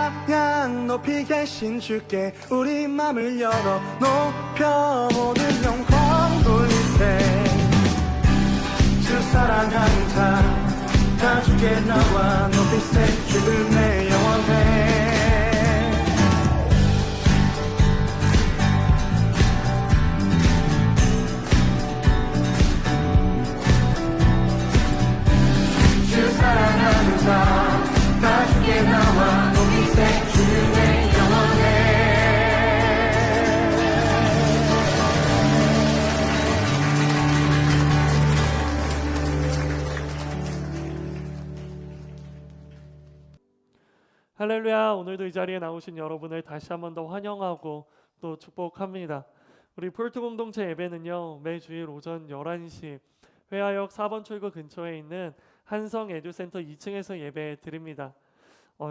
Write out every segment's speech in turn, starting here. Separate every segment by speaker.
Speaker 1: 찬양 높이 계신 주께 우리 맘을 열어 높여 모든 영광 돌리세. 주 사랑하는 다 주께 나와 높이세. 주를 내 영원해. 주 사랑하는 다 주께 나와 높이세. 주를 내 영원해.
Speaker 2: 할렐루야. 오늘도 이 자리에 나오신 여러분을 다시 한 번 더 환영하고 또 축복합니다. 우리 폴트 공동체 예배는요, 매 주일 오전 11시 회화역 4번 출구 근처에 있는 한성 에듀센터 2층에서 예배 드립니다.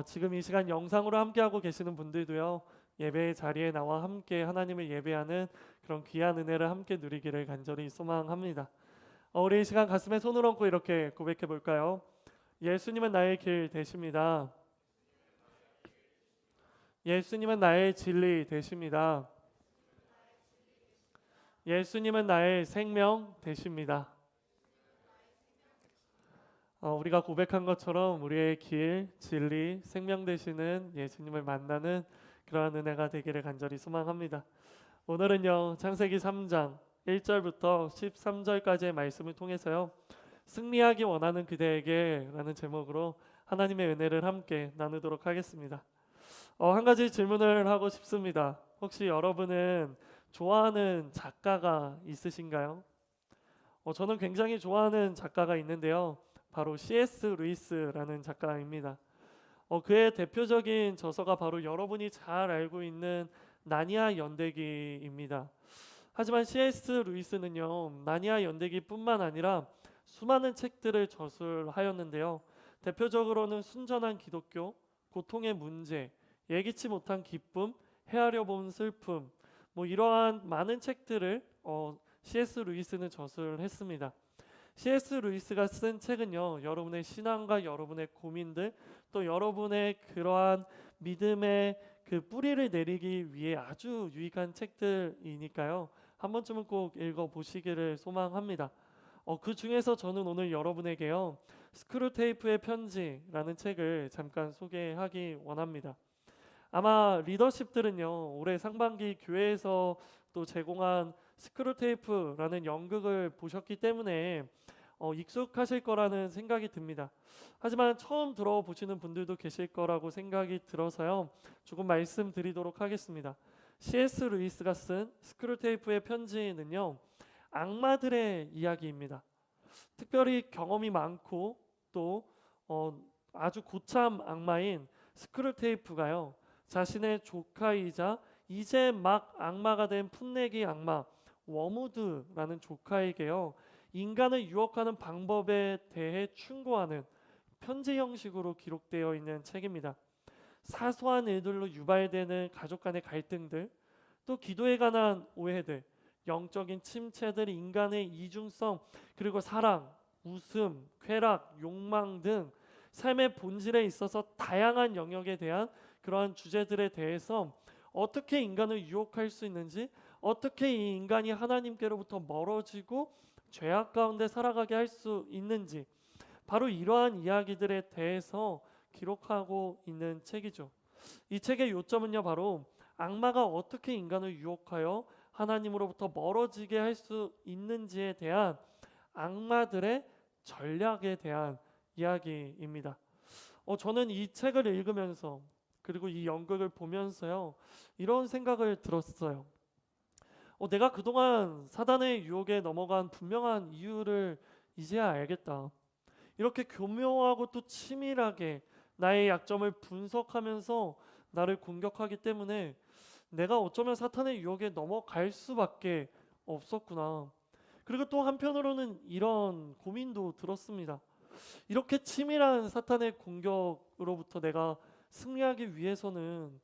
Speaker 2: 지금 이 시간 영상으로 함께하고 계시는 분들도요, 예배 자리에 나와 함께 하나님을 예배하는 그런 귀한 은혜를 함께 누리기를 간절히 소망합니다. 우리 이 시간 가슴에 손을 얹고 이렇게 고백해 볼까요? 예수님은 나의 길 되십니다. 예수님은 나의 진리 되십니다. 예수님은 나의 생명 되십니다. 우리가 고백한 것처럼 우리의 길, 진리, 생명 되시는 예수님을 만나는 그러한 은혜가 되기를 간절히 소망합니다. 오늘은요, 창세기 3장 1절부터 13절까지의 말씀을 통해서요, 승리하기 원하는 그대에게 라는 제목으로 하나님의 은혜를 함께 나누도록 하겠습니다. 한 가지 질문을 하고 싶습니다. 혹시 여러분은 좋아하는 작가가 있으신가요? 저는 굉장히 좋아하는 작가가 있는데요, 바로 C.S. 루이스라는 작가입니다. 그의 대표적인 저서가 바로 여러분이 잘 알고 있는 나니아 연대기입니다. 하지만 C.S. 루이스는요, 나니아 연대기뿐만 아니라 수많은 책들을 저술하였는데요, 대표적으로는 순전한 기독교, 고통의 문제, 예기치 못한 기쁨, 헤아려 본 슬픔, 이러한 많은 책들을 C.S. 루이스는 저술했습니다. C.S. 루이스가 쓴 책은요, 여러분의 신앙과 여러분의 고민들, 또 여러분의 그러한 믿음의 그 뿌리를 내리기 위해 아주 유익한 책들이니까요, 한 번쯤은 꼭 읽어보시기를 소망합니다. 그 중에서 저는 오늘 여러분에게요, 스크루테이프의 편지라는 책을 잠깐 소개하기 원합니다. 아마 리더십들은요, 올해 상반기 교회에서 또 제공한 스크루테이프라는 연극을 보셨기 때문에 익숙하실 거라는 생각이 듭니다. 하지만 처음 들어보시는 분들도 계실 거라고 생각이 들어서요, 조금 말씀드리도록 하겠습니다. C.S. 루이스가 쓴 스크루테이프의 편지는요, 악마들의 이야기입니다. 특별히 경험이 많고 또 아주 고참 악마인 스크루테이프가요, 자신의 조카이자 이제 막 악마가 된 풋내기 악마 워무드라는 조카에게요, 인간을 유혹하는 방법에 대해 충고하는 편지 형식으로 기록되어 있는 책입니다. 사소한 일들로 유발되는 가족 간의 갈등들, 또 기도에 관한 오해들, 영적인 침체들, 인간의 이중성, 그리고 사랑, 웃음, 쾌락, 욕망 등 삶의 본질에 있어서 다양한 영역에 대한 그러한 주제들에 대해서 어떻게 인간을 유혹할 수 있는지, 어떻게 이 인간이 하나님께로부터 멀어지고 죄악 가운데 살아가게 할 수 있는지, 바로 이러한 이야기들에 대해서 기록하고 있는 책이죠. 이 책의 요점은요, 바로 악마가 어떻게 인간을 유혹하여 하나님으로부터 멀어지게 할 수 있는지에 대한 악마들의 전략에 대한 이야기입니다. 저는 이 책을 읽으면서, 그리고 이 연극을 보면서요, 이런 생각을 들었어요. 내가 그동안 사단의 유혹에 넘어간 분명한 이유를 이제야 알겠다. 이렇게 교묘하고 또 치밀하게 나의 약점을 분석하면서 나를 공격하기 때문에 내가 어쩌면 사탄의 유혹에 넘어갈 수밖에 없었구나. 그리고 또 한편으로는 이런 고민도 들었습니다. 이렇게 치밀한 사탄의 공격으로부터 내가 승리하기 위해서는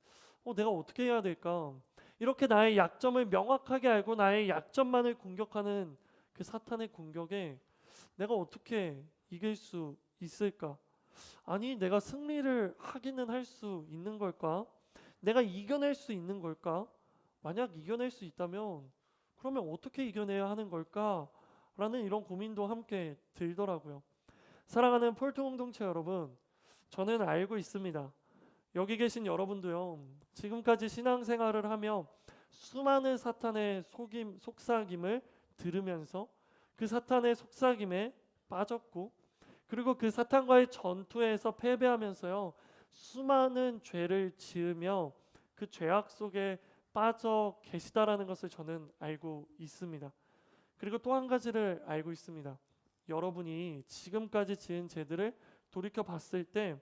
Speaker 2: 내가 어떻게 해야 될까? 이렇게 나의 약점을 명확하게 알고 나의 약점만을 공격하는 그 사탄의 공격에 내가 어떻게 이길 수 있을까? 아니, 내가 승리를 하기는 할 수 있는 걸까? 내가 이겨낼 수 있는 걸까? 만약 이겨낼 수 있다면 그러면 어떻게 이겨내야 하는 걸까? 라는 이런 고민도 함께 들더라고요. 사랑하는 폴트 공동체 여러분, 저는 알고 있습니다. 여기 계신 여러분도요, 지금까지 신앙생활을 하며 수많은 사탄의 속삭임을 들으면서 그 사탄의 속삭임에 빠졌고, 그리고 그 사탄과의 전투에서 패배하면서요, 수많은 죄를 지으며 그 죄악 속에 빠져 계시다라는 것을 저는 알고 있습니다. 그리고 또 한 가지를 알고 있습니다. 여러분이 지금까지 지은 죄들을 돌이켜 봤을 때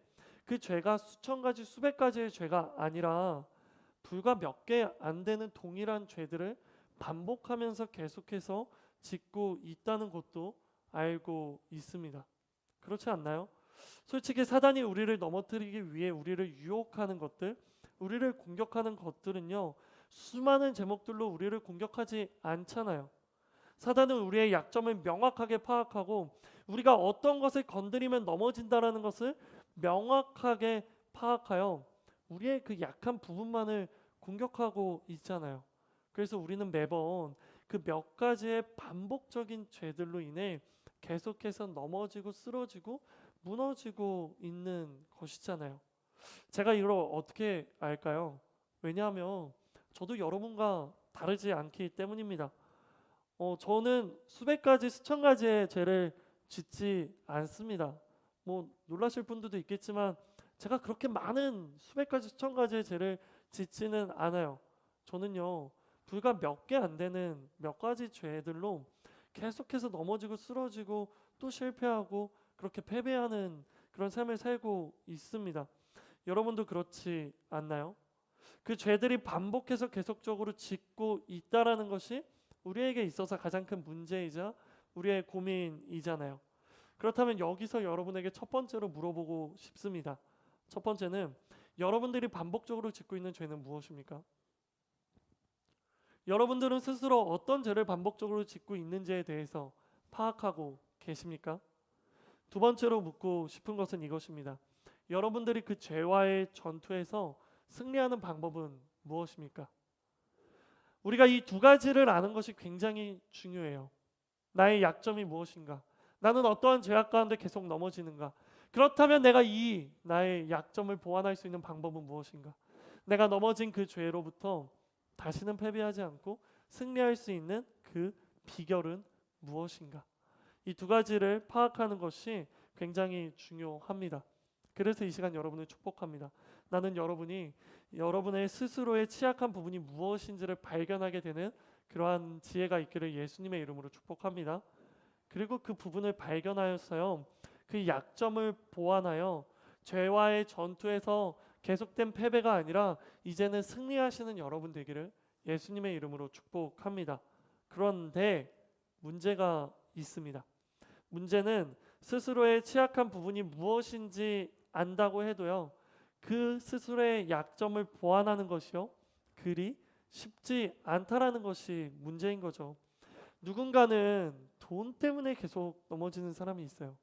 Speaker 2: 그 죄가 수천 가지 수백 가지의 죄가 아니라 불과 몇 개 안 되는 동일한 죄들을 반복하면서 계속해서 짓고 있다는 것도 알고 있습니다. 그렇지 않나요? 솔직히 사단이 우리를 넘어뜨리기 위해 우리를 유혹하는 것들, 우리를 공격하는 것들은요, 수많은 제목들로 우리를 공격하지 않잖아요. 사단은 우리의 약점을 명확하게 파악하고 우리가 어떤 것을 건드리면 넘어진다라는 것을 명확하게 파악하여 우리의 그 약한 부분만을 공격하고 있잖아요. 그래서 우리는 매번 그 몇 가지의 반복적인 죄들로 인해 계속해서 넘어지고 쓰러지고 무너지고 있는 것이잖아요. 제가 이걸 어떻게 알까요? 왜냐하면 저도 여러분과 다르지 않기 때문입니다. 저는 수백 가지, 수천 가지의 죄를 짓지 않습니다. 뭐 놀라실 분들도 있겠지만 제가 그렇게 많은 수백 가지, 수천 가지의 죄를 짓지는 않아요. 저는요, 불과 몇 개 안 되는 몇 가지 죄들로 계속해서 넘어지고 쓰러지고 또 실패하고 그렇게 패배하는 그런 삶을 살고 있습니다. 여러분도 그렇지 않나요? 그 죄들이 반복해서 계속적으로 짓고 있다라는 것이 우리에게 있어서 가장 큰 문제이자 우리의 고민이잖아요. 그렇다면 여기서 여러분에게 첫 번째로 물어보고 싶습니다. 첫 번째는 여러분들이 반복적으로 짓고 있는 죄는 무엇입니까? 여러분들은 스스로 어떤 죄를 반복적으로 짓고 있는지에 대해서 파악하고 계십니까? 두 번째로 묻고 싶은 것은 이것입니다. 여러분들이 그 죄와의 전투에서 승리하는 방법은 무엇입니까? 우리가 이 두 가지를 아는 것이 굉장히 중요해요. 나의 약점이 무엇인가? 나는 어떠한 죄악 가운데 계속 넘어지는가? 그렇다면 내가 이 나의 약점을 보완할 수 있는 방법은 무엇인가? 내가 넘어진 그 죄로부터 다시는 패배하지 않고 승리할 수 있는 그 비결은 무엇인가? 이 두 가지를 파악하는 것이 굉장히 중요합니다. 그래서 이 시간 여러분을 축복합니다. 나는 여러분이 여러분의 스스로의 취약한 부분이 무엇인지를 발견하게 되는 그러한 지혜가 있기를 예수님의 이름으로 축복합니다. 그리고 그 부분을 발견하였어요. 그 약점을 보완하여 죄와의 전투에서 계속된 패배가 아니라 이제는 승리하시는 여러분 되기를 예수님의 이름으로 축복합니다. 그런데 문제가 있습니다. 문제는 스스로의 취약한 부분이 무엇인지 안다고 해도요, 그 스스로의 약점을 보완하는 것이요, 그리 쉽지 않다라는 것이 문제인 거죠. 누군가는 돈 때문에 계속 넘어지는 사람이 있어요.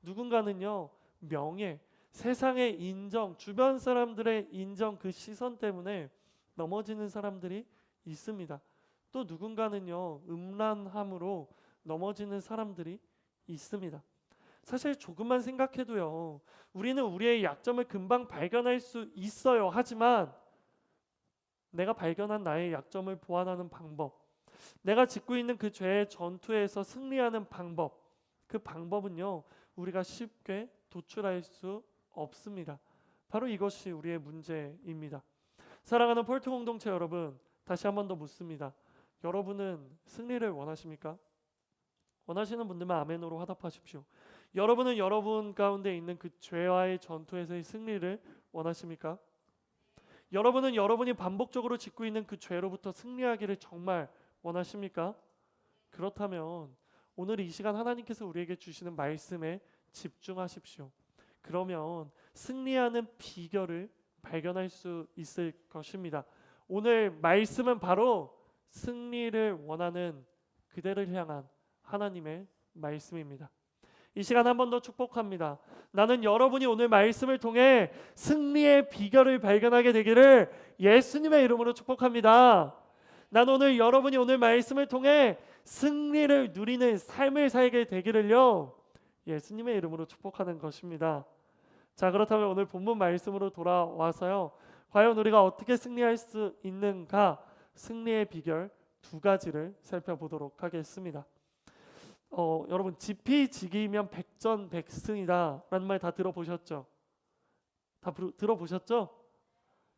Speaker 2: 누군가는요, 명예, 세상의 인정, 주변 사람들의 인정, 그 시선 때문에 넘어지는 사람들이 있습니다. 또 누군가는요, 음란함으로 넘어지는 사람들이 있습니다. 사실 조금만 생각해도요, 우리는 우리의 약점을 금방 발견할 수 있어요. 하지만 내가 발견한 나의 약점을 보완하는 방법, 내가 짓고 있는 그 죄의 전투에서 승리하는 방법, 그 방법은요, 우리가 쉽게 도출할 수 없습니다. 바로 이것이 우리의 문제입니다. 사랑하는 폴트 공동체 여러분, 다시 한 번 더 묻습니다. 여러분은 승리를 원하십니까? 원하시는 분들만 아멘으로 화답하십시오. 여러분은 여러분 가운데 있는 그 죄와의 전투에서의 승리를 원하십니까? 여러분은 여러분이 반복적으로 짓고 있는 그 죄로부터 승리하기를 정말 원하십니까? 그렇다면 오늘 이 시간 하나님께서 우리에게 주시는 말씀에 집중하십시오. 그러면 승리하는 비결을 발견할 수 있을 것입니다. 오늘 말씀은 바로 승리를 원하는 그대를 향한 하나님의 말씀입니다. 이 시간 한 번 더 축복합니다. 나는 여러분이 오늘 말씀을 통해 승리의 비결을 발견하게 되기를 예수님의 이름으로 축복합니다. 난 오늘 여러분이 오늘 말씀을 통해 승리를 누리는 삶을 살게 되기를요 예수님의 이름으로 축복하는 것입니다. 자, 그렇다면 오늘 본문 말씀으로 돌아와서요, 과연 우리가 어떻게 승리할 수 있는가, 승리의 비결 두 가지를 살펴보도록 하겠습니다. 여러분, 지피지기면 백전백승이다 라는 말 다 들어보셨죠? 들어보셨죠?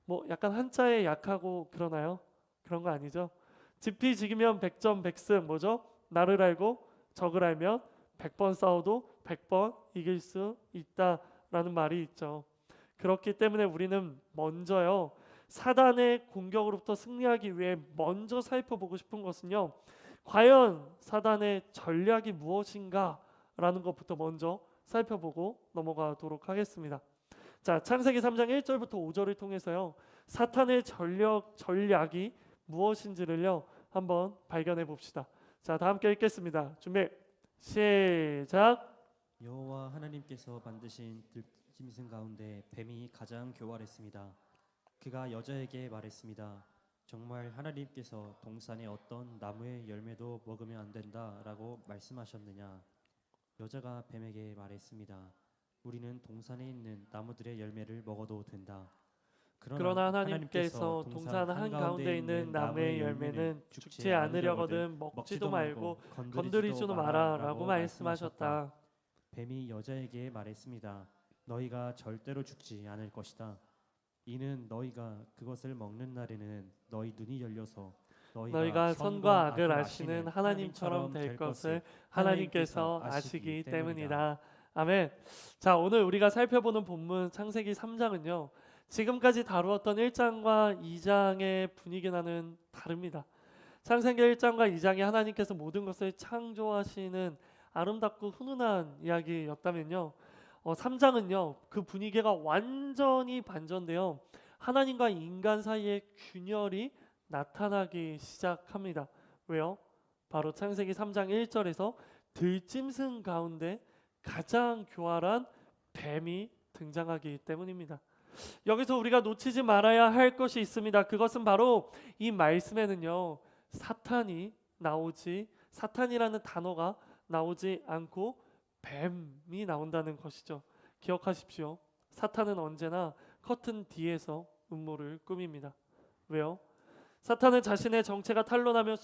Speaker 2: 뭐 약간 한자에 약하고 그러나요? 그런 거 아니죠? 지피지기면 백전백승, 뭐죠? 나를 알고 적을 알면 100번 싸워도 100번 이길 수 있다라는 말이 있죠. 그렇기 때문에 우리는 먼저요, 사단의 공격으로부터 승리하기 위해 먼저 살펴보고 싶은 것은요, 과연 사단의 전략이 무엇인가 라는 것부터 먼저 살펴보고 넘어가도록 하겠습니다. 자, 창세기 3장 1절부터 5절을 통해서요, 사탄의 전략이 무엇인지를요 한번 발견해 봅시다. 자, 다 함께 읽겠습니다. 준비 시작.
Speaker 3: 여호와 하나님께서 만드신 들짐승 가운데 뱀이 가장 교활했습니다. 그가 여자에게 말했습니다. 정말 하나님께서 동산의 어떤 나무의 열매도 먹으면 안 된다라고 말씀하셨느냐? 여자가 뱀에게 말했습니다. 우리는 동산에 있는 나무들의 열매를 먹어도 된다.
Speaker 2: 그러나 하나님께서 동산 한가운데 있는 나무의 열매는 죽지 않으려거든 먹지도 말고 건드리지도 마라 라고 말씀하셨다.
Speaker 3: 뱀이 여자에게 말했습니다. 너희가 절대로 죽지 않을 것이다. 이는 너희가 그것을 먹는 날에는 너희 눈이 열려서 너희가 선과 악을 아시는 하나님처럼 될 것을 하나님께서 아시기 때문이다.
Speaker 2: 아멘. 자, 오늘 우리가 살펴보는 본문 창세기 3장은요, 지금까지 다루었던 1장과 2장의 분위기와는 다릅니다. 창세기 1장과 2장이 하나님께서 모든 것을 창조하시는 아름답고 훈훈한 이야기였다면요, 3장은요 그 분위기가 완전히 반전되어 하나님과 인간 사이의 균열이 나타나기 시작합니다. 왜요? 바로 창세기 3장 1절에서 들짐승 가운데 가장 교활한 뱀이 등장하기 때문입니다. 여기서 우리가 놓치지 말아야 할 것이 있습니다. 그것은 바로 이 말씀에는요, 사탄이라는 단어가 나오지 않고 뱀이 나온다는 것이죠. 기억하십시오. 사탄은 언제나 커튼 뒤에서 음모를 꾸밉니다. 왜요? 사탄은 자신의 정체가 탄로나는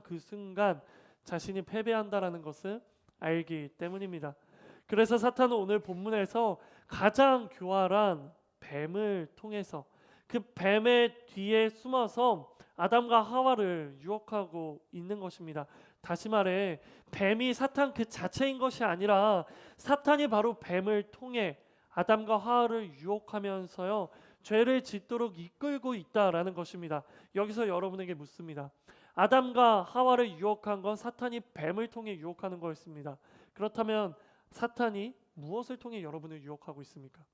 Speaker 2: 그 순간 자신이 패배한다라는 것을 알기 때문입니다. 그래서 사탄은 오늘 본문에서 가장 교활한 뱀을 통해서 그 뱀의 뒤에 숨어서 아담과 하와를 유혹하고 있는 것입니다. 다시 말해, 뱀이 사탄 그 자체인 것이 아니라 사탄이 바로 뱀을 통해 아담과 하와를 유혹하면서요, 죄를 짓도록 이끌고 있다라는 것입니다. 여기서 여러분에게 묻습니다. 아담과 하와를 유혹한 건 사탄이 뱀을 통해 유혹하는 거였습니다. 그렇다면 사탄이 무엇을 통해 여러분을 유혹하고 있습니까?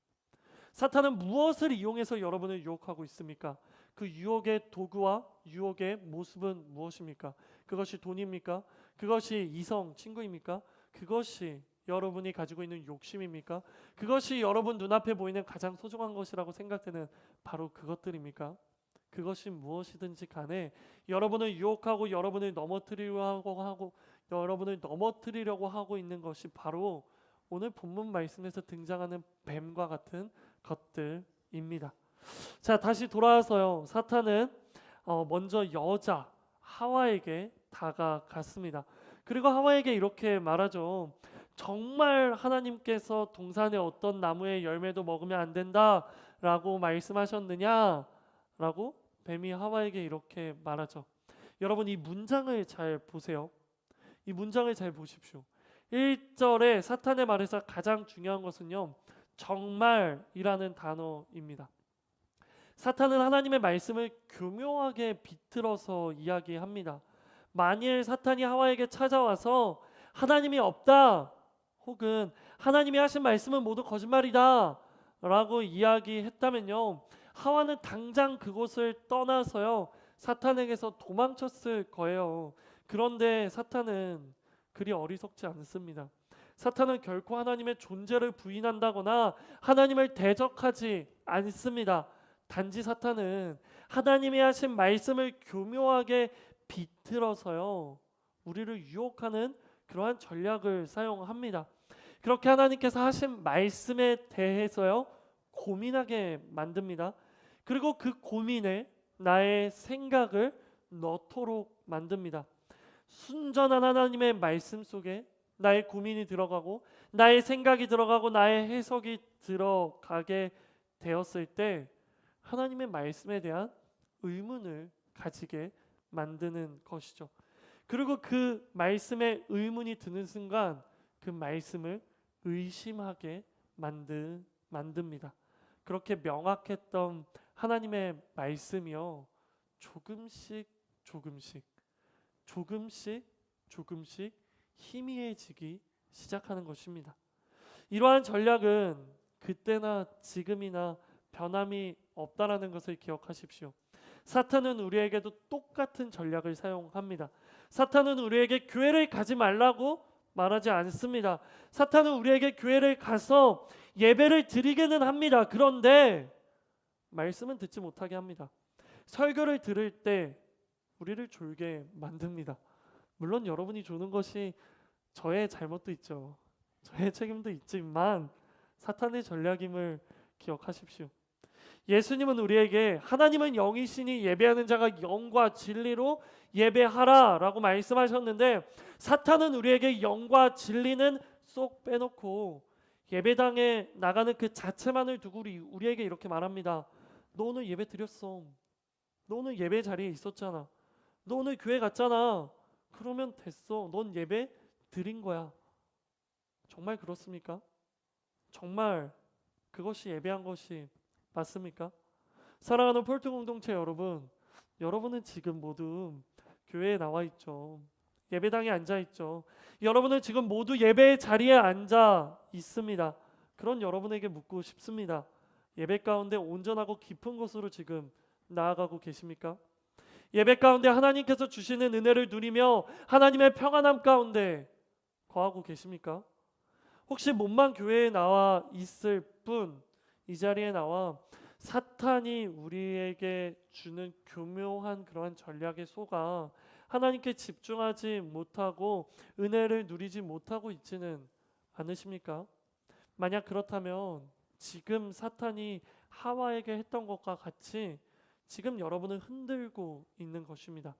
Speaker 2: 사탄은 무엇을 이용해서 여러분을 유혹하고 있습니까? 그 유혹의 도구와 유혹의 모습은 무엇입니까? 그것이 돈입니까? 그것이 이성, 친구입니까? 그것이 여러분이 가지고 있는 욕심입니까? 그것이 여러분 눈앞에 보이는 가장 소중한 것이라고 생각되는 바로 그것들입니까? 그것이 무엇이든지 간에 여러분을 유혹하고 여러분을 넘어뜨리려고 하고 있는 것이 바로 오늘 본문 말씀에서 등장하는 뱀과 같은 것들입니다. 자, 다시 돌아와서요, 사탄은 먼저 여자 하와에게 다가갔습니다. 그리고 하와에게 이렇게 말하죠. 정말 하나님께서 동산의 어떤 나무의 열매도 먹으면 안 된다라고 말씀하셨느냐? 라고 뱀이 하와에게 이렇게 말하죠. 여러분, 이 문장을 잘 보세요. 이 문장을 잘 보십시오. 1절에 사탄의 말에서 가장 중요한 것은요, 정말이라는 단어입니다. 사탄은 하나님의 말씀을 교묘하게 비틀어서 이야기합니다. 만일 사탄이 하와에게 찾아와서 하나님이 없다, 혹은 하나님이 하신 말씀은 모두 거짓말이다 라고 이야기했다면요, 하와는 당장 그곳을 떠나서요, 사탄에게서 도망쳤을 거예요. 그런데 사탄은 그리 어리석지 않습니다. 사탄은 결코 하나님의 존재를 부인한다거나 하나님을 대적하지 않습니다. 단지 사탄은 하나님이 하신 말씀을 교묘하게 비틀어서요, 우리를 유혹하는 그러한 전략을 사용합니다. 그렇게 하나님께서 하신 말씀에 대해서요, 고민하게 만듭니다. 그리고 그 고민에 나의 생각을 넣도록 만듭니다. 순전한 하나님의 말씀 속에 나의 고민이 들어가고 나의 생각이 들어가고 나의 해석이 들어가게 되었을 때 하나님의 말씀에 대한 의문을 가지게 만드는 것이죠. 그리고 그 말씀에 의문이 드는 순간 그 말씀을 의심하게 만듭니다. 그렇게 명확했던 하나님의 말씀이요, 조금씩 희미해지기 시작하는 것입니다. 이러한 전략은 그때나 지금이나 변함이 없다라는 것을 기억하십시오. 사탄은 우리에게도 똑같은 전략을 사용합니다. 사탄은 우리에게 교회를 가지 말라고 말하지 않습니다. 사탄은 우리에게 교회를 가서 예배를 드리게는 합니다. 그런데 말씀은 듣지 못하게 합니다. 설교를 들을 때 우리를 졸게 만듭니다. 물론 여러분이 조는 것이 저의 잘못도 있죠. 저의 책임도 있지만 사탄의 전략임을 기억하십시오. 예수님은 우리에게 하나님은 영이시니 예배하는 자가 영과 진리로 예배하라 라고 말씀하셨는데, 사탄은 우리에게 영과 진리는 쏙 빼놓고 예배당에 나가는 그 자체만을 두고 우리에게 이렇게 말합니다. 너 오늘 예배 드렸어. 너 오늘 예배 자리에 있었잖아. 너 오늘 교회 갔잖아. 그러면 됐어. 넌 예배 드린 거야. 정말 그렇습니까? 정말 그것이 예배한 것이 맞습니까? 사랑하는 폴트 공동체 여러분, 여러분은 지금 모두 교회에 나와 있죠. 예배당에 앉아 있죠. 여러분은 지금 모두 예배의 자리에 앉아 있습니다. 그런 여러분에게 묻고 싶습니다. 예배 가운데 온전하고 깊은 곳으로 지금 나아가고 계십니까? 예배 가운데 하나님께서 주시는 은혜를 누리며 하나님의 평안함 가운데 거하고 계십니까? 혹시 몸만 교회에 나와 있을 뿐 이 자리에 나와 사탄이 우리에게 주는 교묘한 그러한 전략에 속아 하나님께 집중하지 못하고 은혜를 누리지 못하고 있지는 않으십니까? 만약 그렇다면 지금 사탄이 하와에게 했던 것과 같이 지금 여러분을 흔들고 있는 것입니다.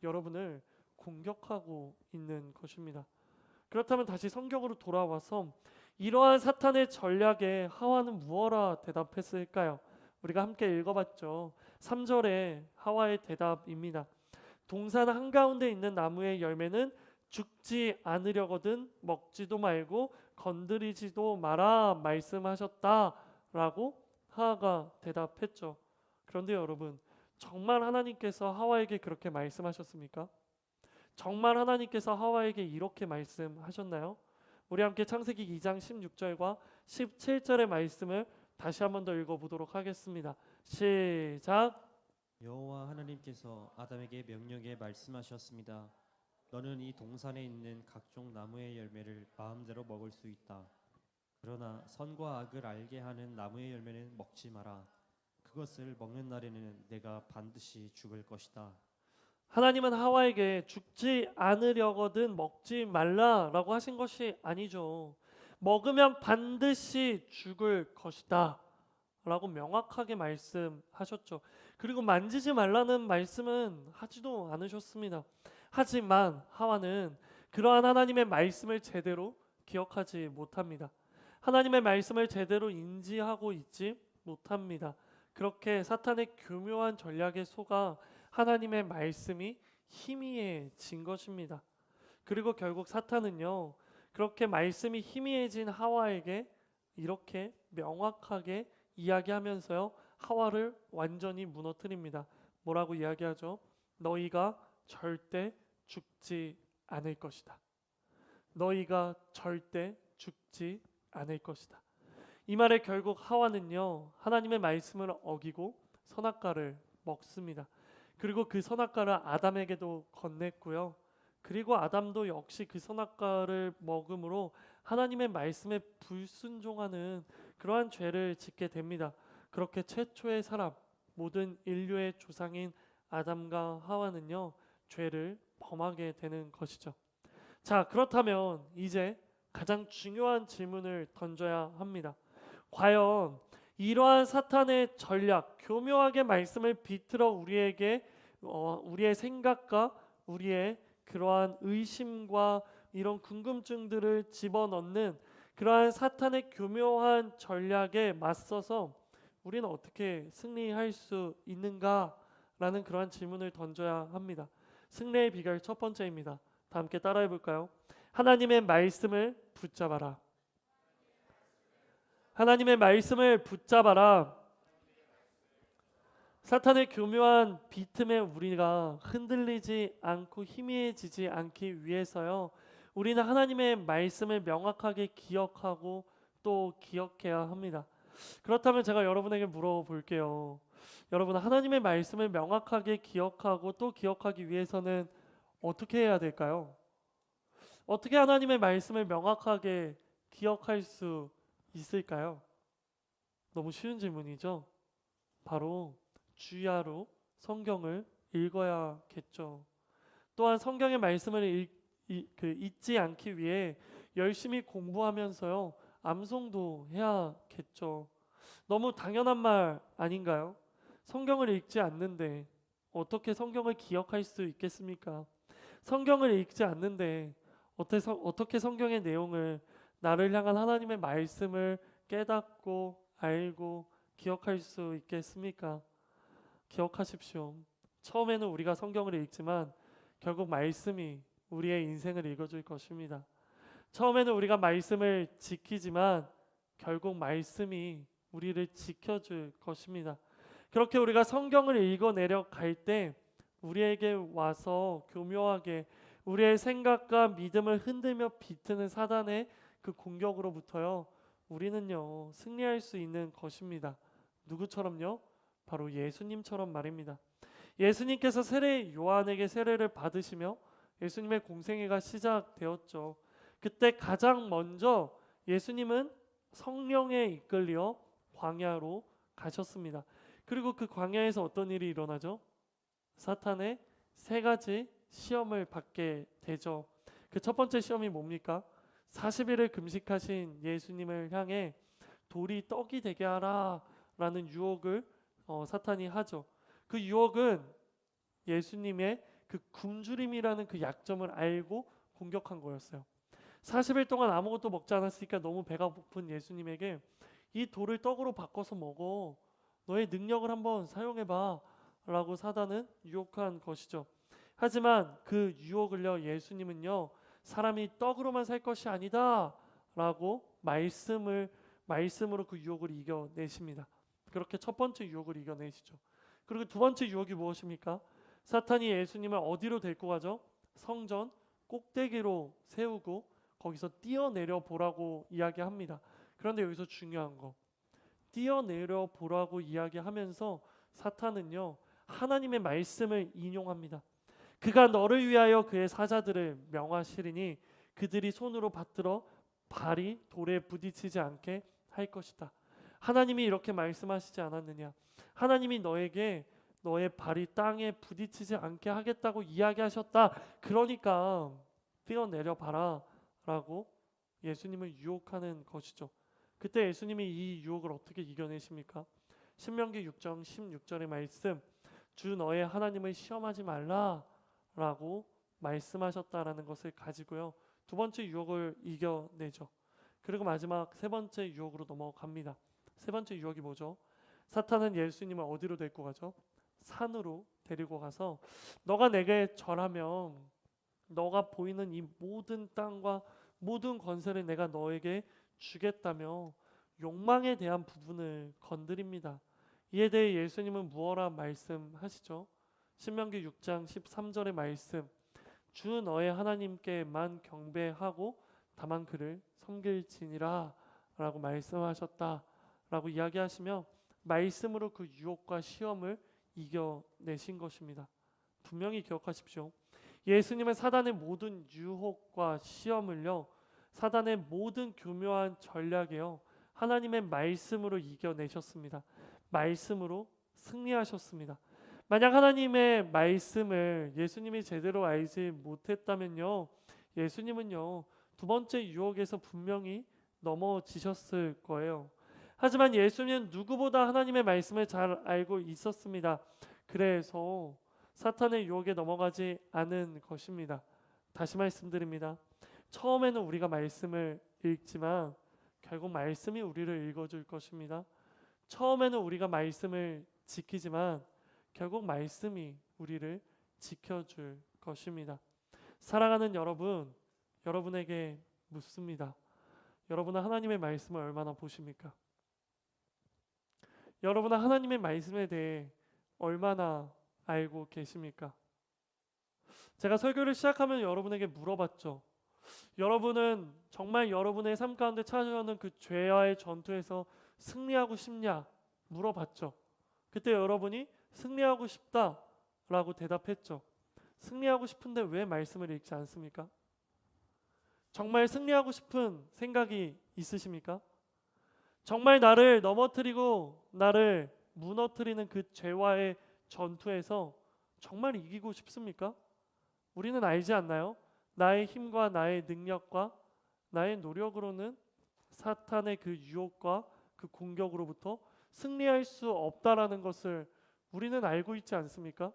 Speaker 2: 여러분을 공격하고 있는 것입니다. 그렇다면 다시 성경으로 돌아와서 이러한 사탄의 전략에 하와는 무엇라 대답했을까요? 우리가 함께 읽어봤죠. 3절에 하와의 대답입니다. 동산 한가운데 있는 나무의 열매는 죽지 않으려거든 먹지도 말고 건드리지도 마라 말씀하셨다라고 하와가 대답했죠. 그런데 여러분, 정말 하나님께서 하와에게 그렇게 말씀하셨습니까? 정말 하나님께서 하와에게 이렇게 말씀하셨나요? 우리 함께 창세기 2장 16절과 17절의 말씀을 다시 한 번 더 읽어보도록 하겠습니다. 시작.
Speaker 3: 여호와 하나님께서 아담에게 명령에 말씀하셨습니다. 너는 이 동산에 있는 각종 나무의 열매를 마음대로 먹을 수 있다. 그러나 선과 악을 알게 하는 나무의 열매는 먹지 마라. 그것을 먹는 날에는 내가 반드시 죽을 것이다.
Speaker 2: 하나님은 하와에게 죽지 않으려거든 먹지 말라라고 하신 것이 아니죠. 먹으면 반드시 죽을 것이다 라고 명확하게 말씀하셨죠. 그리고 만지지 말라는 말씀은 하지도 않으셨습니다. 하지만 하와는 그러한 하나님의 말씀을 제대로 기억하지 못합니다. 하나님의 말씀을 제대로 인지하고 있지 못합니다. 그렇게 사탄의 교묘한 전략에 속아 하나님의 말씀이 희미해진 것입니다. 그리고 결국 사탄은요, 그렇게 말씀이 희미해진 하와에게 이렇게 명확하게 이야기하면서요, 하와를 완전히 무너뜨립니다. 뭐라고 이야기하죠? 너희가 절대 죽지 않을 것이다. 너희가 절대 죽지 않을 것이다. 이 말에 결국 하와는요, 하나님의 말씀을 어기고 선악과를 먹습니다. 그리고 그 선악과를 아담에게도 건넸고요. 그리고 아담도 역시 그 선악과를 먹음으로 하나님의 말씀에 불순종하는 그러한 죄를 짓게 됩니다. 그렇게 최초의 사람, 모든 인류의 조상인 아담과 하와는요, 죄를 범하게 되는 것이죠. 자, 그렇다면 이제 가장 중요한 질문을 던져야 합니다. 과연 이러한 사탄의 전략, 교묘하게 말씀을 비틀어 우리에게 우리의 생각과 우리의 그러한 의심과 이런 궁금증들을 집어넣는 그러한 사탄의 교묘한 전략에 맞서서 우리는 어떻게 승리할 수 있는가라는 그러한 질문을 던져야 합니다. 승리의 비결 첫 번째입니다. 다 함께 따라해 볼까요? 하나님의 말씀을 붙잡아라. 하나님의 말씀을 붙잡아라. 사탄의 교묘한 비틈에 우리가 흔들리지 않고 희미해지지 않기 위해서요, 우리는 하나님의 말씀을 명확하게 기억하고 또 기억해야 합니다. 그렇다면 제가 여러분에게 물어볼게요. 여러분, 하나님의 말씀을 명확하게 기억하고 또 기억하기 위해서는 어떻게 해야 될까요? 어떻게 하나님의 말씀을 명확하게 기억할 수 있을까요? 너무 쉬운 질문이죠. 바로 주야로 성경을 읽어야겠죠. 또한 성경의 말씀을 잊지 않기 위해 열심히 공부하면서요, 암송도 해야겠죠. 너무 당연한 말 아닌가요? 성경을 읽지 않는데 어떻게 성경을 기억할 수 있겠습니까? 성경을 읽지 않는데 어떻게 성경의 내용을, 나를 향한 하나님의 말씀을 깨닫고 알고 기억할 수 있겠습니까? 기억하십시오. 처음에는 우리가 성경을 읽지만 결국 말씀이 우리의 인생을 읽어줄 것입니다. 처음에는 우리가 말씀을 지키지만 결국 말씀이 우리를 지켜줄 것입니다. 그렇게 우리가 성경을 읽어내려 갈 때 우리에게 와서 교묘하게 우리의 생각과 믿음을 흔들며 비트는 사단의 그 공격으로부터요, 우리는요 승리할 수 있는 것입니다. 누구처럼요? 바로 예수님처럼 말입니다. 예수님께서 세례 요한에게 세례를 받으시며 예수님의 공생애가 시작되었죠. 그때 가장 먼저 예수님은 성령에 이끌려 광야로 가셨습니다. 그리고 그 광야에서 어떤 일이 일어나죠? 사탄의 세 가지 시험을 받게 되죠. 그 첫 번째 시험이 뭡니까? 40일을 금식하신 예수님을 향해 돌이 떡이 되게 하라 라는 유혹을 사탄이 하죠. 그 유혹은 예수님의 그 굶주림이라는 그 약점을 알고 공격한 거였어요. 40일 동안 아무것도 먹지 않았으니까 너무 배가 고픈 예수님에게 이 돌을 떡으로 바꿔서 먹어, 너의 능력을 한번 사용해봐 라고 사단은 유혹한 것이죠. 하지만 그 유혹을요, 예수님은요, 사람이 떡으로만 살 것이 아니다 라고 말씀으로 그 유혹을 이겨내십니다. 그렇게 첫 번째 유혹을 이겨내시죠. 그리고 두 번째 유혹이 무엇입니까? 사탄이 예수님을 어디로 데리고 가죠? 성전 꼭대기로 세우고 거기서 뛰어내려 보라고 이야기합니다. 그런데 여기서 중요한 거, 뛰어내려 보라고 이야기하면서 사탄은요, 하나님의 말씀을 인용합니다. 그가 너를 위하여 그의 사자들을 명하시리니 그들이 손으로 받들어 발이 돌에 부딪히지 않게 할 것이다. 하나님이 이렇게 말씀하시지 않았느냐? 하나님이 너에게 너의 발이 땅에 부딪히지 않게 하겠다고 이야기하셨다. 그러니까 뛰어내려 봐라 라고 예수님을 유혹하는 것이죠. 그때 예수님이 이 유혹을 어떻게 이겨내십니까? 신명기 6장 16절의 말씀, 주 너의 하나님을 시험하지 말라 라고 말씀하셨다라는 것을 가지고요, 두 번째 유혹을 이겨내죠. 그리고 마지막 세 번째 유혹으로 넘어갑니다. 세 번째 유혹이 뭐죠? 사탄은 예수님을 어디로 데리고 가죠? 산으로 데리고 가서 너가 내게 절하면 너가 보이는 이 모든 땅과 모든 권세를 내가 너에게 주겠다며 욕망에 대한 부분을 건드립니다. 이에 대해 예수님은 무엇라 말씀하시죠? 신명기 6장 13절의 말씀, 주 너의 하나님께만 경배하고 다만 그를 섬길지니라 라고 말씀하셨다 라고 이야기하시며 말씀으로 그 유혹과 시험을 이겨내신 것입니다. 분명히 기억하십시오. 예수님은 사단의 모든 유혹과 시험을요, 사단의 모든 교묘한 전략에요, 하나님의 말씀으로 이겨내셨습니다. 말씀으로 승리하셨습니다. 만약 하나님의 말씀을 예수님이 제대로 알지 못했다면요, 예수님은요 두 번째 유혹에서 분명히 넘어지셨을 거예요. 하지만 예수님은 누구보다 하나님의 말씀을 잘 알고 있었습니다. 그래서 사탄의 유혹에 넘어가지 않은 것입니다. 다시 말씀드립니다. 처음에는 우리가 말씀을 읽지만 결국 말씀이 우리를 읽어줄 것입니다. 처음에는 우리가 말씀을 지키지만 결국 말씀이 우리를 지켜줄 것입니다. 사랑하는 여러분, 여러분에게 묻습니다. 여러분은 하나님의 말씀을 얼마나 보십니까? 여러분은 하나님의 말씀에 대해 얼마나 알고 계십니까? 제가 설교를 시작하면 여러분에게 물어봤죠. 여러분은 정말 여러분의 삶 가운데 찾아오는 그 죄와의 전투에서 승리하고 싶냐? 물어봤죠. 그때 여러분이 승리하고 싶다라고 대답했죠. 승리하고 싶은데 왜 말씀을 읽지 않습니까? 정말 승리하고 싶은 생각이 있으십니까? 정말 나를 넘어뜨리고 나를 무너뜨리는 그 죄와의 전투에서 정말 이기고 싶습니까? 우리는 알지 않나요? 나의 힘과 나의 능력과 나의 노력으로는 사탄의 그 유혹과 그 공격으로부터 승리할 수 없다라는 것을 우리는 알고 있지 않습니까?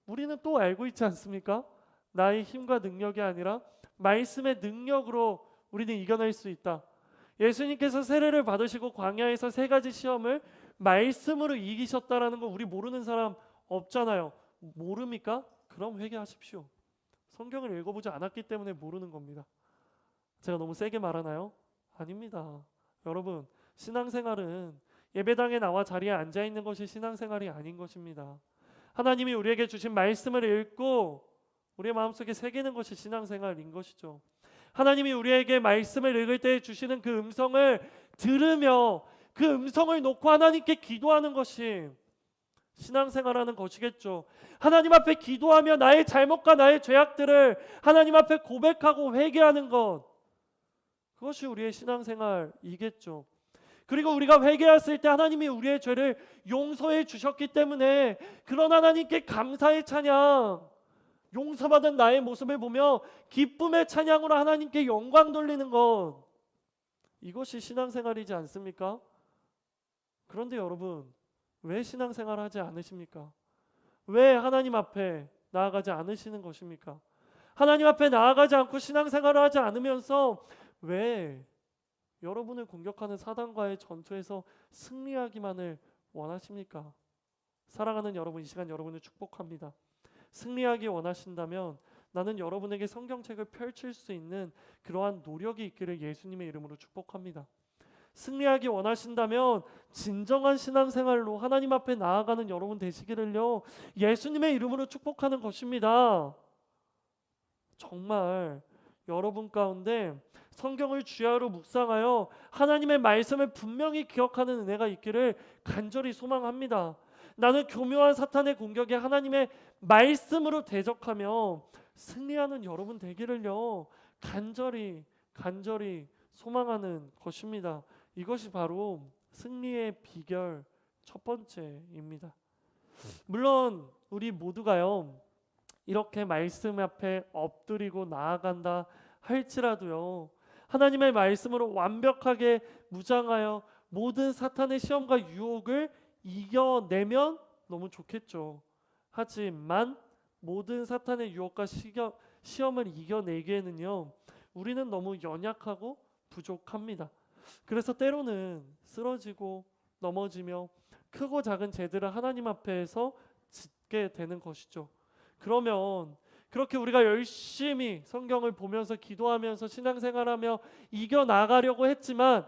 Speaker 2: 우리는 또 알고 있지 않습니까? 나의 힘과 능력이 아니라 말씀의 능력으로 우리는 이겨낼 수 있다. 예수님께서 세례를 받으시고 광야에서 세 가지 시험을 말씀으로 이기셨다라는 거 우리 모르는 사람 없잖아요. 모릅니까? 그럼 회개하십시오. 성경을 읽어보지 않았기 때문에 모르는 겁니다. 제가 너무 세게 말하나요? 아닙니다. 여러분, 신앙생활은 예배당에 나와 자리에 앉아있는 것이 신앙생활이 아닌 것입니다. 하나님이 우리에게 주신 말씀을 읽고 우리의 마음속에 새기는 것이 신앙생활인 것이죠. 하나님이 우리에게 말씀을 읽을 때 주시는 그 음성을 들으며 그 음성을 놓고 하나님께 기도하는 것이 신앙생활하는 것이겠죠. 하나님 앞에 기도하며 나의 잘못과 나의 죄악들을 하나님 앞에 고백하고 회개하는 것, 그것이 우리의 신앙생활이겠죠. 그리고 우리가 회개했을 때 하나님이 우리의 죄를 용서해 주셨기 때문에 그런 하나님께 감사의 찬양, 용서받은 나의 모습을 보며 기쁨의 찬양으로 하나님께 영광 돌리는 것, 이것이 신앙생활이지 않습니까? 그런데 여러분, 왜 신앙생활을 하지 않으십니까? 왜 하나님 앞에 나아가지 않으시는 것입니까? 하나님 앞에 나아가지 않고 신앙생활을 하지 않으면서 왜 여러분을 공격하는 사단과의 전투에서 승리하기만을 원하십니까? 사랑하는 여러분, 이 시간 여러분을 축복합니다. 승리하기 원하신다면 나는 여러분에게 성경책을 펼칠 수 있는 그러한 노력이 있기를 예수님의 이름으로 축복합니다. 승리하기 원하신다면 진정한 신앙생활로 하나님 앞에 나아가는 여러분 되시기를요, 예수님의 이름으로 축복하는 것입니다. 정말 여러분 가운데 성경을 주야로 묵상하여 하나님의 말씀을 분명히 기억하는 은혜가 있기를 간절히 소망합니다. 나는 교묘한 사탄의 공격에 하나님의 말씀으로 대적하며 승리하는 여러분 되기를요, 간절히 소망하는 것입니다. 이것이 바로 승리의 비결 첫 번째입니다. 물론 우리 모두가요, 이렇게 말씀 앞에 엎드리고 나아간다 할지라도요, 하나님의 말씀으로 완벽하게 무장하여 모든 사탄의 시험과 유혹을 이겨내면 너무 좋겠죠. 하지만 모든 사탄의 유혹과 시험을 이겨내기에는요, 우리는 너무 연약하고 부족합니다. 그래서 때로는 쓰러지고 넘어지며 크고 작은 죄들을 하나님 앞에서 짓게 되는 것이죠. 그러면 그렇게 우리가 열심히 성경을 보면서 기도하면서 신앙생활하며 이겨나가려고 했지만,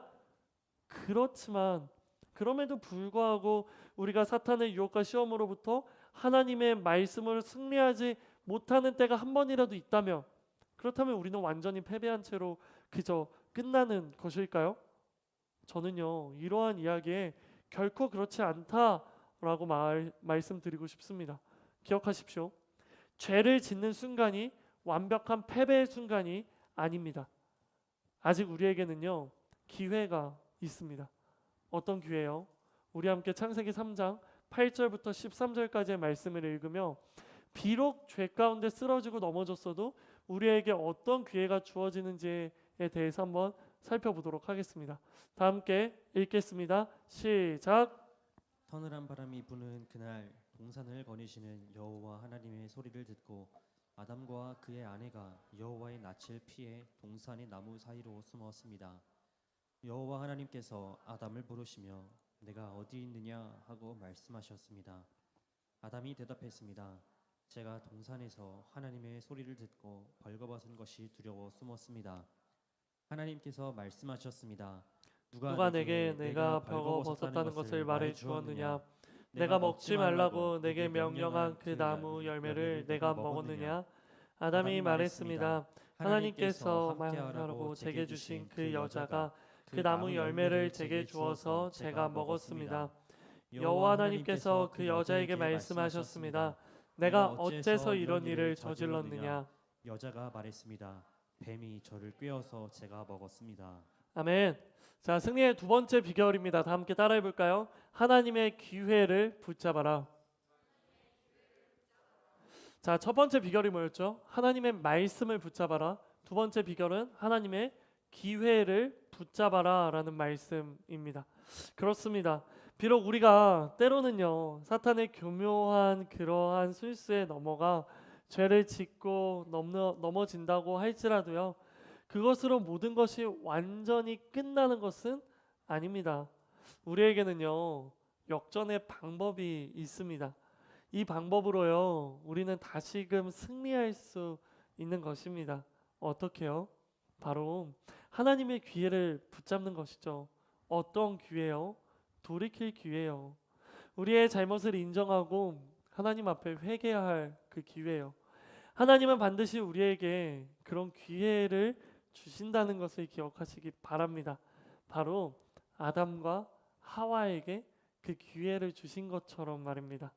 Speaker 2: 그럼에도 불구하고 우리가 사탄의 유혹과 시험으로부터 하나님의 말씀으로 승리하지 못하는 때가 한 번이라도 있다면, 그렇다면 우리는 완전히 패배한 채로 그저 끝나는 것일까요? 저는요, 이러한 이야기에 결코 그렇지 않다라고 말씀드리고 싶습니다. 기억하십시오. 죄를 짓는 순간이 완벽한 패배의 순간이 아닙니다. 아직 우리에게는요 기회가 있습니다. 어떤 기회요? 우리 함께 창세기 3장 8절부터 13절까지의 말씀을 읽으며 비록 죄 가운데 쓰러지고 넘어졌어도 우리에게 어떤 기회가 주어지는지에 대해서 한번 살펴보도록 하겠습니다. 다 함께 읽겠습니다. 시작.
Speaker 3: 서늘한 바람이 부는 그날 동산을 거니시는 여호와 하나님의 소리를 듣고 아담과 그의 아내가 여호와의 낯을 피해 동산의 나무 사이로 숨었습니다. 여호와 하나님께서 아담을 부르시며 내가 어디 있느냐 하고 말씀하셨습니다. 아담이 대답했습니다. 제가 동산에서 하나님의 소리를 듣고 벌거벗은 것이 두려워 숨었습니다. 하나님께서 말씀하셨습니다. 누가 내게 내가
Speaker 2: 벌거벗었다는 것을 말해 주었느냐? 내가 먹지 말라고 내게 명령한 그 나무 열매를 내가 먹었느냐? 아담이 말했습니다. 하나님께서 함께하라고 제게 주신 그 여자가 그 나무 열매를 제게 주어서 제가 먹었습니다. 여호와 하나님께서 그 여자에게 말씀하셨습니다. 내가 어째서 이런 일을 저질렀느냐?
Speaker 3: 여자가 말했습니다. 뱀이 저를 꿰어서 제가 먹었습니다.
Speaker 2: 아멘. 자, 승리의 두 번째 비결입니다. 다 함께 따라해 볼까요? 하나님의 기회를 붙잡아라. 자, 첫 번째 비결이 뭐였죠? 하나님의 말씀을 붙잡아라. 두 번째 비결은 하나님의 기회를 붙잡아라 라는 말씀입니다. 그렇습니다. 비록 우리가 때로는요 사탄의 교묘한 그러한 술수에 넘어가 죄를 짓고 넘어진다고 할지라도요 그것으로 모든 것이 완전히 끝나는 것은 아닙니다. 우리에게는요 역전의 방법이 있습니다. 이 방법으로요 우리는 다시금 승리할 수 있는 것입니다. 어떻게요? 바로 하나님의 기회를 붙잡는 것이죠. 어떤 기회요? 돌이킬 기회요. 우리의 잘못을 인정하고 하나님 앞에 회개해야 할 그 기회요. 하나님은 반드시 우리에게 그런 기회를 주신다는 것을 기억하시기 바랍니다. 바로 아담과 하와에게 그 기회를 주신 것처럼 말입니다.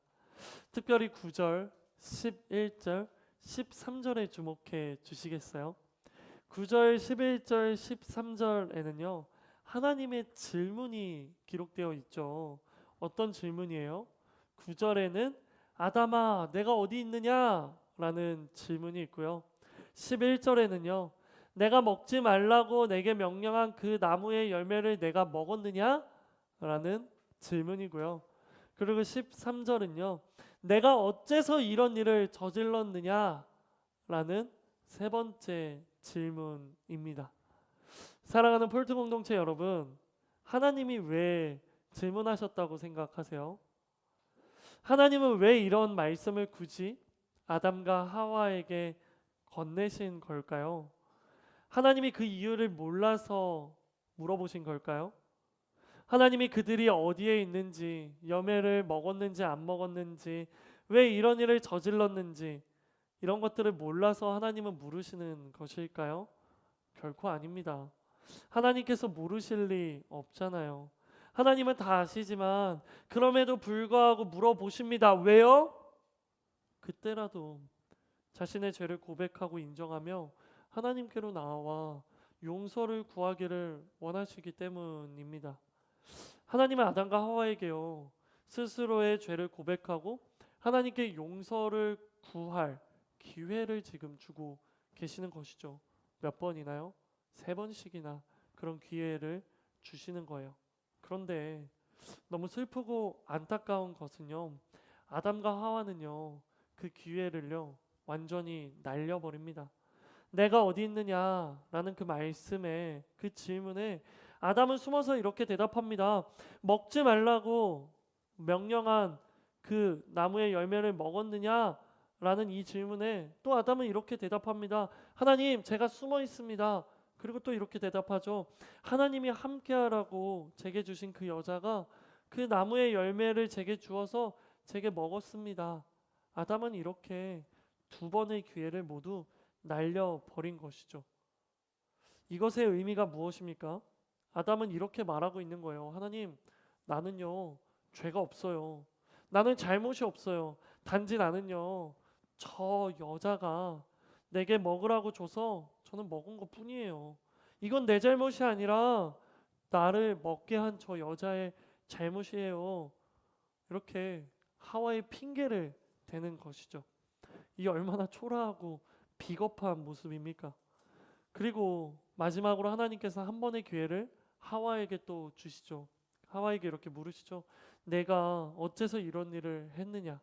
Speaker 2: 특별히 9절, 11절, 13절에 주목해 주시겠어요? 9절, 11절, 13절에는요 하나님의 질문이 기록되어 있죠. 어떤 질문이에요? 9절에는 아담아 내가 어디 있느냐? 라는 질문이 있고요. 11절에는요 내가 먹지 말라고 내게 명령한 그 나무의 열매를 내가 먹었느냐? 라는 질문이고요. 그리고 13절은요 내가 어째서 이런 일을 저질렀느냐? 라는 세 번째 질문입니다. 사랑하는 폴트 공동체 여러분, 하나님이 왜 질문하셨다고 생각하세요? 하나님은 왜 이런 말씀을 굳이 아담과 하와에게 건네신 걸까요? 하나님이 그 이유를 몰라서 물어보신 걸까요? 하나님이 그들이 어디에 있는지, 열매를 먹었는지 안 먹었는지, 왜 이런 일을 저질렀는지 이런 것들을 몰라서 하나님은 물으시는 것일까요? 결코 아닙니다. 하나님께서 모르실 리 없잖아요. 하나님은 다 아시지만 그럼에도 불구하고 물어보십니다. 왜요? 그때라도 자신의 죄를 고백하고 인정하며 하나님께로 나와 용서를 구하기를 원하시기 때문입니다. 하나님은 아담과 하와에게요 스스로의 죄를 고백하고 하나님께 용서를 구할 기회를 지금 주고 계시는 것이죠. 몇 번이나요? 3번씩이나 그런 기회를 주시는 거예요. 그런데 너무 슬프고 안타까운 것은요 아담과 하와는요 그 기회를요 완전히 날려버립니다. 내가 어디 있느냐라는 그 말씀에 그 질문에 아담은 숨어서 이렇게 대답합니다. 먹지 말라고 명령한 그 나무의 열매를 먹었느냐? 라는 이 질문에 또 아담은 이렇게 대답합니다. 하나님, 제가 숨어 있습니다. 그리고 또 이렇게 대답하죠. 하나님이 함께하라고 제게 주신 그 여자가 그 나무의 열매를 제게 주어서 제게 먹었습니다. 아담은 이렇게 2번의 기회를 모두 날려버린 것이죠. 이것의 의미가 무엇입니까? 아담은 이렇게 말하고 있는 거예요. 하나님, 나는요 죄가 없어요. 나는 잘못이 없어요. 단지 나는요 저 여자가 내게 먹으라고 줘서 저는 먹은 것 뿐이에요. 이건 내 잘못이 아니라 나를 먹게 한 저 여자의 잘못이에요. 이렇게 하와의 핑계를 대는 것이죠. 이 얼마나 초라하고 비겁한 모습입니까? 그리고 마지막으로 하나님께서 한 번의 기회를 하와에게 또 주시죠. 하와에게 이렇게 물으시죠. 내가 어째서 이런 일을 했느냐?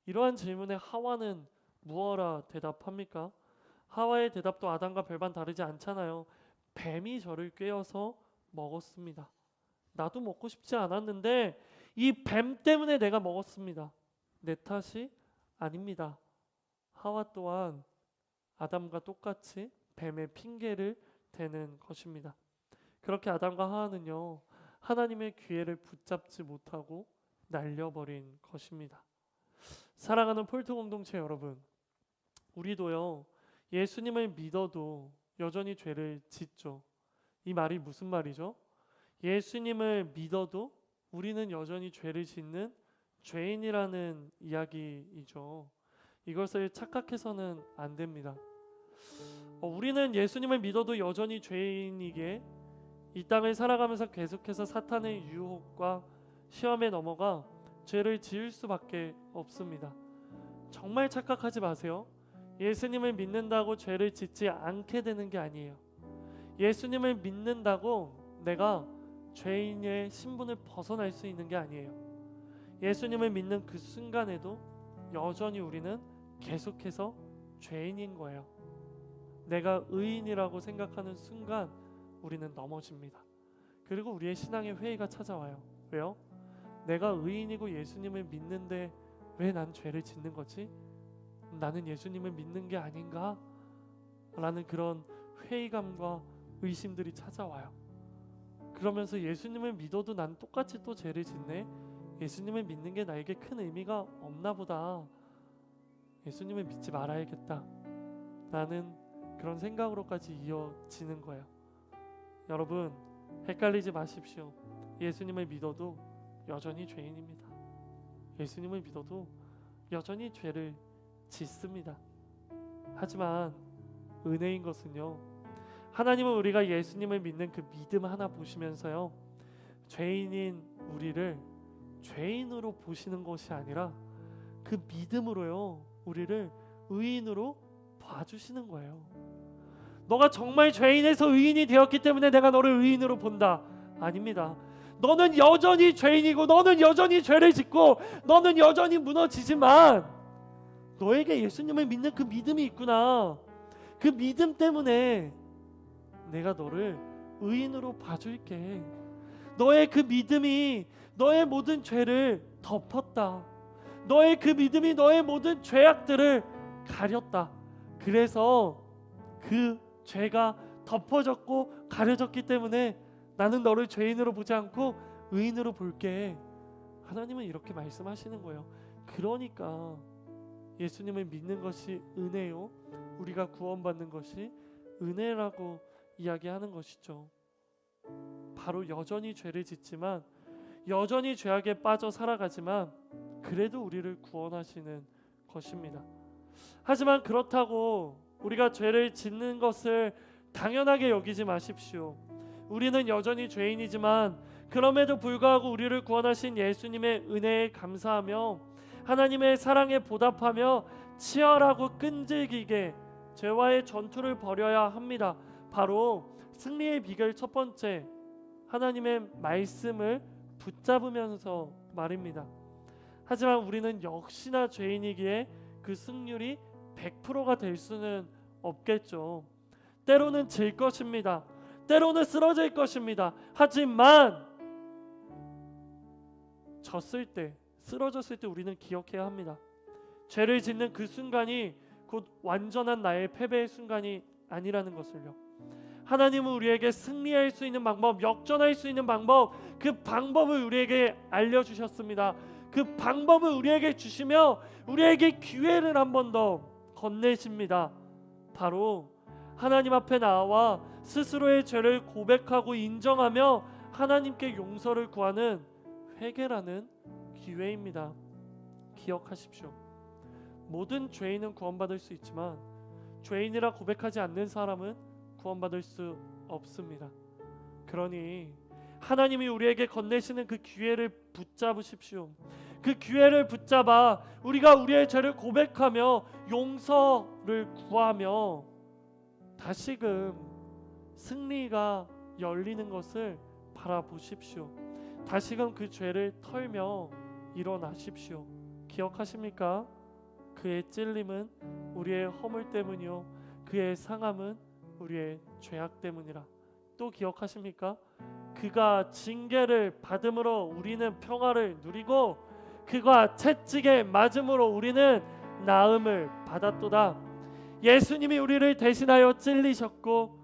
Speaker 2: 이러한 질문에 하와는 무어라 대답합니까? 하와의 대답도 아담과 별반 다르지 않잖아요. 뱀이 저를 꿰어서 먹었습니다. 나도 먹고 싶지 않았는데 이 뱀 때문에 내가 먹었습니다. 내 탓이 아닙니다. 하와 또한 아담과 똑같이 뱀의 핑계를 대는 것입니다. 그렇게 아담과 하와는요, 하나님의 기회를 붙잡지 못하고 날려버린 것입니다. 사랑하는 폴트 공동체 여러분, 우리도요, 예수님을 믿어도 여전히 죄를 짓죠. 이 말이 무슨 말이죠? 예수님을 믿어도 우리는 여전히 죄를 짓는 죄인이라는 이야기이죠. 이것을 착각해서는 안 됩니다. 우리는 예수님을 믿어도 여전히 죄인이기에 이 땅을 살아가면서 계속해서 사탄의 유혹과 시험에 넘어가 죄를 지을 수밖에 없습니다. 정말 착각하지 마세요. 예수님을 믿는다고 죄를 짓지 않게 되는 게 아니에요. 예수님을 믿는다고 내가 죄인의 신분을 벗어날 수 있는 게 아니에요. 예수님을 믿는 그 순간에도 여전히 우리는 계속해서 죄인인 거예요. 내가 의인이라고 생각하는 순간 우리는 넘어집니다. 그리고 우리의 신앙의 회의가 찾아와요. 왜요? 내가 의인이고 예수님을 믿는데 왜 난 죄를 짓는 거지? 나는 예수님을 믿는 게 아닌가? 라는 그런 회의감과 의심들이 찾아와요. 그러면서 예수님을 믿어도 난 똑같이 또 죄를 짓네? 예수님을 믿는 게 나에게 큰 의미가 없나 보다. 예수님을 믿지 말아야겠다. 나는 그런 생각으로까지 이어지는 거예요. 여러분, 헷갈리지 마십시오. 예수님을 믿어도 여전히 죄인입니다. 예수님을 믿어도 여전히 죄를 짓습니다. 하지만 은혜인 것은요, 하나님은 우리가 예수님을 믿는 그 믿음 하나 보시면서요, 죄인인 우리를 죄인으로 보시는 것이 아니라 그 믿음으로요, 우리를 의인으로 봐주시는 거예요. 너가 정말 죄인에서 의인이 되었기 때문에 내가 너를 의인으로 본다. 아닙니다. 너는 여전히 죄인이고 너는 여전히 죄를 짓고 너는 여전히 무너지지만 너에게 예수님을 믿는 그 믿음이 있구나. 그 믿음 때문에 내가 너를 의인으로 봐줄게. 너의 그 믿음이 너의 모든 죄를 덮었다. 너의 그 믿음이 너의 모든 죄악들을 가렸다. 그래서 그 죄가 덮어졌고 가려졌기 때문에 나는 너를 죄인으로 보지 않고 의인으로 볼게. 하나님은 이렇게 말씀하시는 거예요. 그러니까 예수님을 믿는 것이 은혜요, 우리가 구원받는 것이 은혜라고 이야기하는 것이죠. 바로 여전히 죄를 짓지만 여전히 죄악에 빠져 살아가지만 그래도 우리를 구원하시는 것입니다. 하지만 그렇다고 우리가 죄를 짓는 것을 당연하게 여기지 마십시오. 우리는 여전히 죄인이지만 그럼에도 불구하고 우리를 구원하신 예수님의 은혜에 감사하며 하나님의 사랑에 보답하며 치열하고 끈질기게 죄와의 전투를 벌여야 합니다. 바로 승리의 비결 첫 번째, 하나님의 말씀을 붙잡으면서 말입니다. 하지만 우리는 역시나 죄인이기에 그 승률이 100%가 될 수는 없겠죠. 때로는 질 것입니다. 때로는 쓰러질 것입니다. 하지만 졌을 때, 쓰러졌을 때 우리는 기억해야 합니다. 죄를 짓는 그 순간이 곧 완전한 나의 패배의 순간이 아니라는 것을요. 하나님은 우리에게 승리할 수 있는 방법, 역전할 수 있는 방법, 그 방법을 우리에게 알려주셨습니다. 그 방법을 우리에게 주시며 우리에게 기회를 한 번 더 건네십니다. 바로 하나님 앞에 나와 스스로의 죄를 고백하고 인정하며 하나님께 용서를 구하는 회개라는 기회입니다. 기억하십시오. 모든 죄인은 구원받을 수 있지만 죄인이라 고백하지 않는 사람은 구원받을 수 없습니다. 그러니 하나님이 우리에게 건네시는 그 기회를 붙잡으십시오. 그 기회를 붙잡아 우리가 우리의 죄를 고백하며 용서를 구하며 다시금 승리가 열리는 것을 바라보십시오. 다시금 그 죄를 털며 일어나십시오. 기억하십니까? 그의 찔림은 우리의 허물 때문이요 그의 상함은 우리의 죄악 때문이라. 또 기억하십니까? 그가 징계를 받음으로 우리는 평화를 누리고 그가 채찍에 맞음으로 우리는 나음을 받았도다. 예수님이 우리를 대신하여 찔리셨고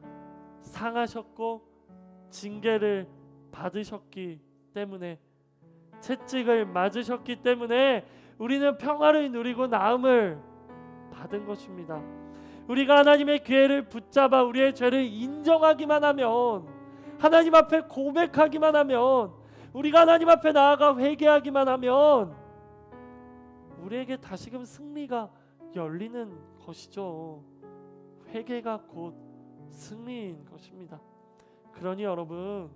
Speaker 2: 상하셨고 징계를 받으셨기 때문에, 채찍을 맞으셨기 때문에 우리는 평화를 누리고 나음을 받은 것입니다. 우리가 하나님의 기회를 붙잡아 우리의 죄를 인정하기만 하면, 하나님 앞에 고백하기만 하면, 우리가 하나님 앞에 나아가 회개하기만 하면 우리에게 다시금 승리가 열리는 것이죠. 회개가 곧 승리인 것입니다. 그러니 여러분,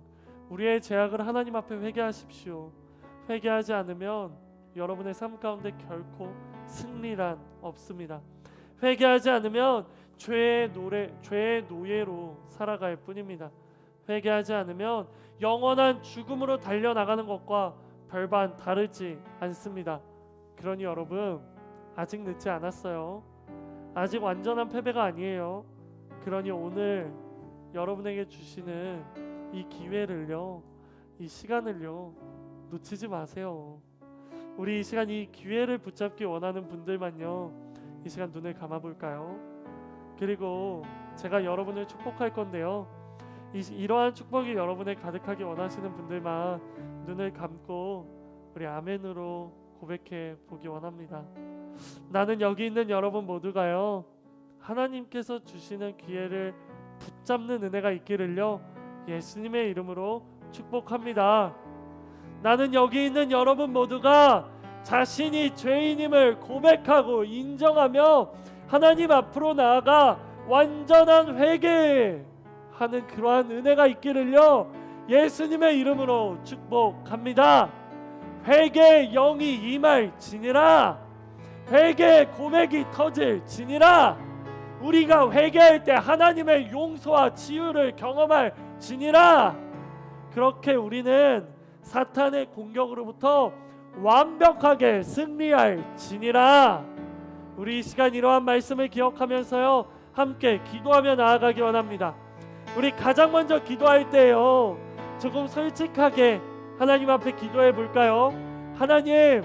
Speaker 2: 우리의 죄악을 하나님 앞에 회개하십시오. 회개하지 않으면 여러분의 삶 가운데 결코 승리란 없습니다. 회개하지 않으면 죄의 노예로 살아갈 뿐입니다. 회개하지 않으면 영원한 죽음으로 달려나가는 것과 별반 다르지 않습니다. 그러니 여러분, 아직 늦지 않았어요. 아직 완전한 패배가 아니에요. 그러니 오늘 여러분에게 주시는 이 기회를요, 이 시간을요, 놓치지 마세요. 우리 이 시간 이 기회를 붙잡기 원하는 분들만요, 이 시간 눈을 감아볼까요? 그리고 제가 여러분을 축복할 건데요, 이러한 축복이 여러분에 가득하게 원하시는 분들만 눈을 감고 우리 아멘으로 고백해 보기 원합니다. 나는 여기 있는 여러분 모두가요, 하나님께서 주시는 기회를 붙잡는 은혜가 있기를요, 예수님의 이름으로 축복합니다. 나는 여기 있는 여러분 모두가 자신이 죄인임을 고백하고 인정하며 하나님 앞으로 나아가 완전한 회개하는 그러한 은혜가 있기를요, 예수님의 이름으로 축복합니다. 회개의 영이 임할지니라. 회개의 고백이 터질지니라. 우리가 회개할 때 하나님의 용서와 치유를 경험할지니라. 그렇게 우리는 사탄의 공격으로부터 완벽하게 승리할지니라. 우리 이 시간 이러한 말씀을 기억하면서요, 함께 기도하며 나아가기 원합니다. 우리 가장 먼저 기도할 때요, 조금 솔직하게 하나님 앞에 기도해 볼까요? 하나님,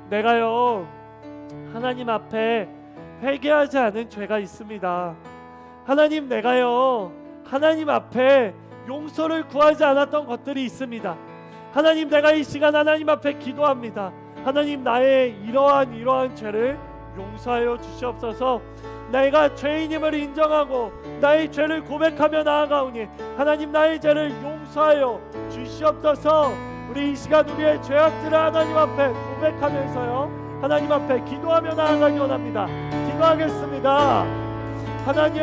Speaker 2: 내가요 하나님 앞에 회개하지 않은 죄가 있습니다. 하나님, 내가요 하나님 앞에 용서를 구하지 않았던 것들이 있습니다. 하나님, 내가 이 시간 하나님 앞에 기도합니다. 하나님, 나의 이러한 죄를 용서하여 주시옵소서. 내가 죄인임을 인정하고 나의 죄를 고백하며 나아가오니 하나님, 나의 죄를 용서하여 주시옵소서. 우리 이 시간 우리의 죄악들을 하나님 앞에 고백하면서요, 하나님 앞에 기도하며 나아가기 원합니다. 기도하겠습니다. 하나님,